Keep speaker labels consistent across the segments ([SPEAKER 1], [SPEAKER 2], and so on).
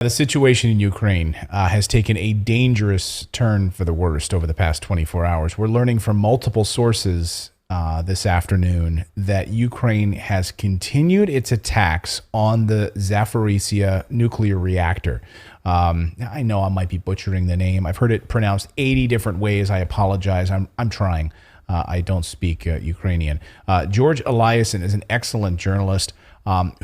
[SPEAKER 1] The situation in Ukraine has taken a dangerous turn for the worst over the past 24 hours. We're learning from multiple sources this afternoon that Ukraine has continued its attacks on the Zaporizhzhia nuclear reactor. I know I might be butchering the name. I've heard it pronounced 80 different ways. I apologize. I'm trying. I don't speak Ukrainian. George Eliason is an excellent journalist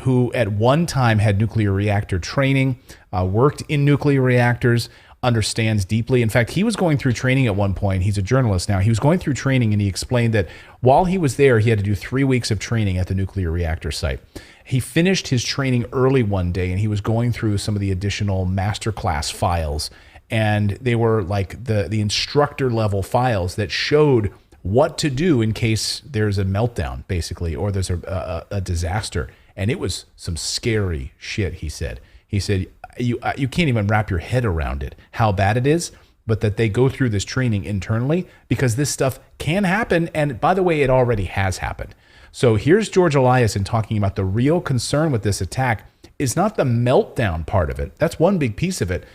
[SPEAKER 1] who at one time had nuclear reactor training, worked in nuclear reactors, understands deeply. In fact, he was going through training at one point. He's a journalist now. He was going through training, and he explained that while he was there, he had to do 3 weeks of training at the nuclear reactor site. He finished his training early one day, and he was going through some of the additional masterclass files, and they were like the instructor level files that showed what to do in case there's a meltdown, basically, or there's a disaster. And it was some scary shit, he said. He said, you can't even wrap your head around it, how bad it is, but that they go through this training internally because this stuff can happen. And by the way, it already has happened. So here's George Eliason talking about the real concern with this attack is not the meltdown part of it. That's one big piece of it.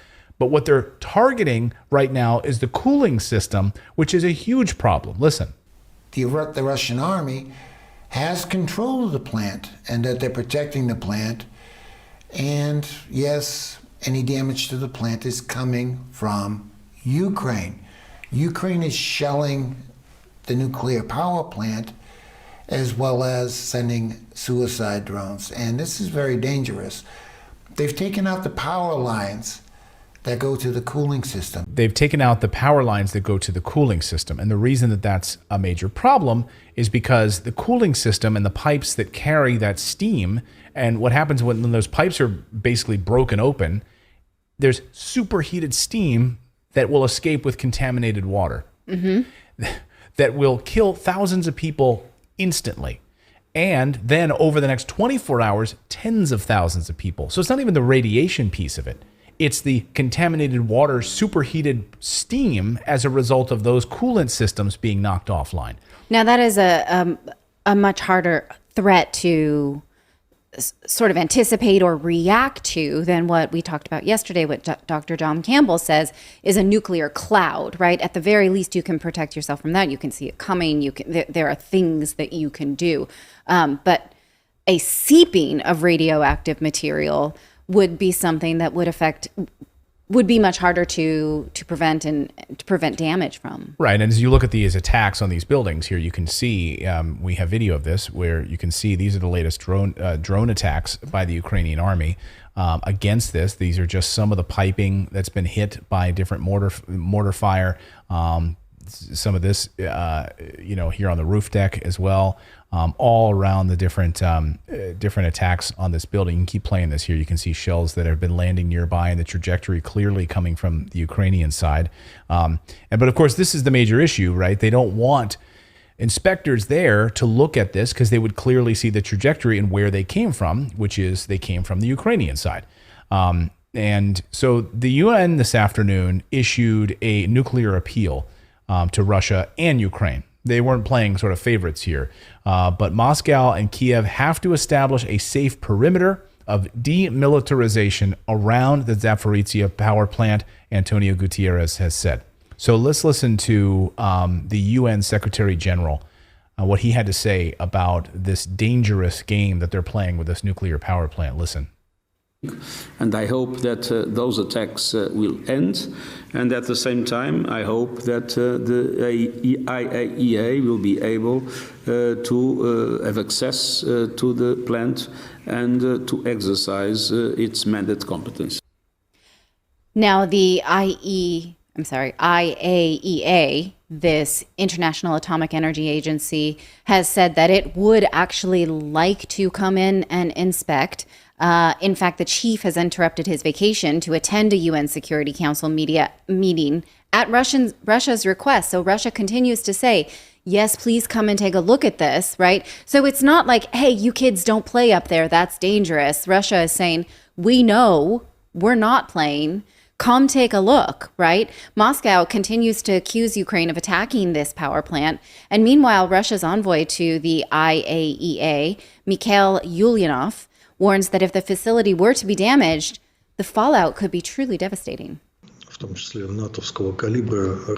[SPEAKER 1] But what they're targeting right now is the cooling system, which is a huge problem. Listen.
[SPEAKER 2] The Russian army has control of the plant and that they're protecting the plant. And yes, any damage to the plant is coming from Ukraine. Ukraine is shelling the nuclear power plant as well as sending suicide drones. And this is very dangerous. They've taken out the power lines that go to the cooling system.
[SPEAKER 1] They've taken out the power lines that go to the cooling system. And the reason that that's a major problem is because the cooling system and the pipes that carry that steam, and what happens when those pipes are basically broken open, there's superheated steam that will escape with contaminated water that will kill thousands of people instantly. And then over the next 24 hours, tens of thousands of people. So it's not even the radiation piece of it. It's the contaminated water, superheated steam as a result of those coolant systems being knocked offline.
[SPEAKER 3] Now, that is a much harder threat to sort of anticipate or react to than what we talked about yesterday, what Dr. John Campbell says is a nuclear cloud, right? At the very least, you can protect yourself from that. You can see it coming. There are things that you can do. But a seeping of radioactive material would be something that would be much harder to prevent and to prevent damage from. Right.
[SPEAKER 1] And as you look at these attacks on these buildings here, you can see, we have video of this where you can see these are the latest drone attacks by the Ukrainian army against this. These are just some of the piping that's been hit by different mortar fire. Some of this, here on the roof deck as well. All around the different attacks on this building. You can keep playing this here. You can see shells that have been landing nearby and the trajectory clearly coming from the Ukrainian side. But of course, this is the major issue, right? They don't want inspectors there to look at this because they would clearly see the trajectory and where they came from, which is they came from the Ukrainian side. And so the UN this afternoon issued a nuclear appeal to Russia and Ukraine. They weren't playing sort of favorites here. But Moscow and Kiev have to establish a safe perimeter of demilitarization around the Zaporizhzhia power plant, Antonio Guterres has said. So let's listen to the UN Secretary General, what he had to say about this dangerous game that they're playing with this nuclear power plant. Listen.
[SPEAKER 4] And I hope that those attacks will end. And at the same time, I hope that the IAEA will be able to have access to the plant and to exercise its mandate competence.
[SPEAKER 3] Now, the IAEA, this International Atomic Energy Agency, has said that it would actually like to come in and inspect. In fact, the chief has interrupted his vacation to attend a UN Security Council meeting at Russia's request. So Russia continues to say, yes, please come and take a look at this, right? So it's not like, hey, you kids don't play up there. That's dangerous. Russia is saying, we know we're not playing. Come take a look, right? Moscow continues to accuse Ukraine of attacking this power plant. And meanwhile, Russia's envoy to the IAEA, Mikhail Ulyanov, warns that if the facility were to be damaged, the the fallout could be truly devastating.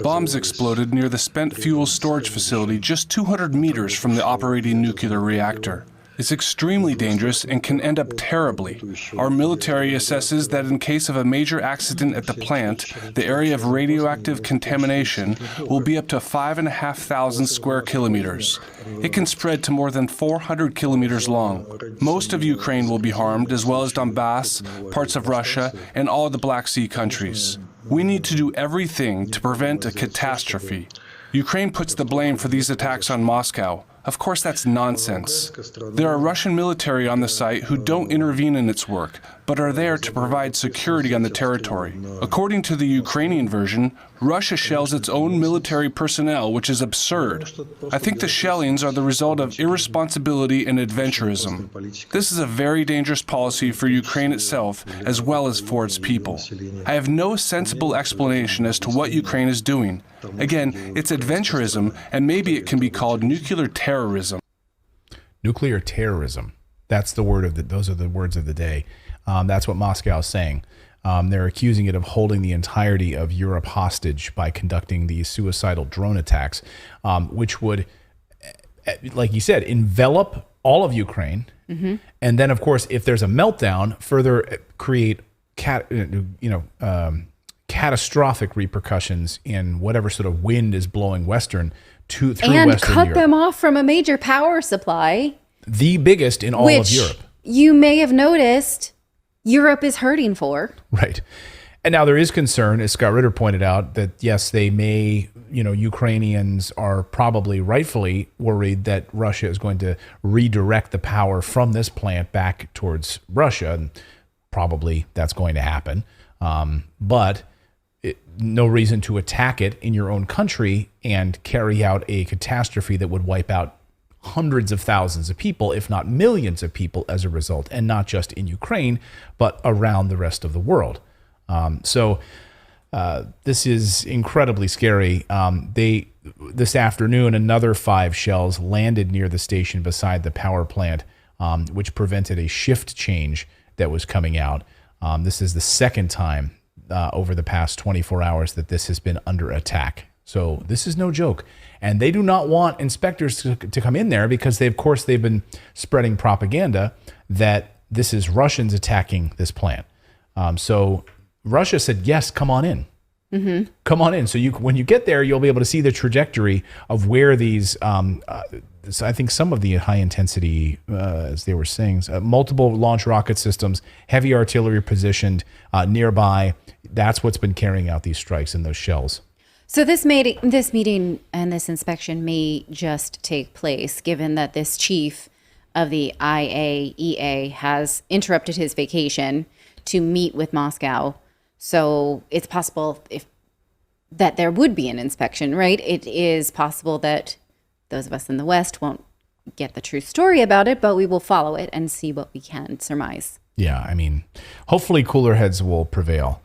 [SPEAKER 5] Bombs exploded near the spent fuel storage facility just 200 meters from the operating nuclear reactor. It's extremely dangerous and can end up terribly. Our military assesses that in case of a major accident at the plant, the area of radioactive contamination will be up to 5,500 square kilometers. It can spread to more than 400 kilometers long. Most of Ukraine will be harmed, as well as Donbass, parts of Russia, and all of the Black Sea countries. We need to do everything to prevent a catastrophe. Ukraine puts the blame for these attacks on Moscow. Of course, that's nonsense. There are Russian military on the site who don't intervene in its work, but are there to provide security on the territory. According to the Ukrainian version, Russia shells its own military personnel, which is absurd. I think the shellings are the result of irresponsibility and adventurism. This is a very dangerous policy for Ukraine itself, as well as for its people. I have no sensible explanation as to what Ukraine is doing. Again, it's adventurism, and maybe it can be called nuclear terrorism.
[SPEAKER 1] Nuclear terrorism. That's the word of the. Those are the words of the day. That's what Moscow is saying. They're accusing it of holding the entirety of Europe hostage by conducting these suicidal drone attacks, which would, like you said, envelop all of Ukraine, and then, of course, if there's a meltdown, further create catastrophic repercussions in whatever sort of wind is blowing through
[SPEAKER 3] And
[SPEAKER 1] Western
[SPEAKER 3] cut
[SPEAKER 1] Europe.
[SPEAKER 3] them off from a major power supply.
[SPEAKER 1] The biggest in all of Europe.
[SPEAKER 3] You may have noticed Europe is hurting for.
[SPEAKER 1] Right. And now there is concern, as Scott Ritter pointed out, that yes, they may, Ukrainians are probably rightfully worried that Russia is going to redirect the power from this plant back towards Russia. And probably that's going to happen. But no reason to attack it in your own country and carry out a catastrophe that would wipe out hundreds of thousands of people, if not millions of people as a result, and not just in Ukraine, but around the rest of the world. So this is incredibly scary. This afternoon, another 5 shells landed near the station beside the power plant, which prevented a shift change that was coming out. This is the second time over the past 24 hours that this has been under attack. So this is no joke. And they do not want inspectors to come in there because they've been spreading propaganda that this is Russians attacking this plant. So Russia said, yes, come on in. Mm-hmm. Come on in. So when you get there, you'll be able to see the trajectory of where these, I think some of the high intensity, as they were saying, multiple launch rocket systems, heavy artillery positioned nearby. That's what's been carrying out these strikes and those shells.
[SPEAKER 3] So this meeting and this inspection may just take place, given that this chief of the IAEA has interrupted his vacation to meet with Moscow. So it's possible that there would be an inspection, right? It is possible that those of us in the West won't get the true story about it, but we will follow it and see what we can surmise.
[SPEAKER 1] Yeah, I mean, hopefully cooler heads will prevail.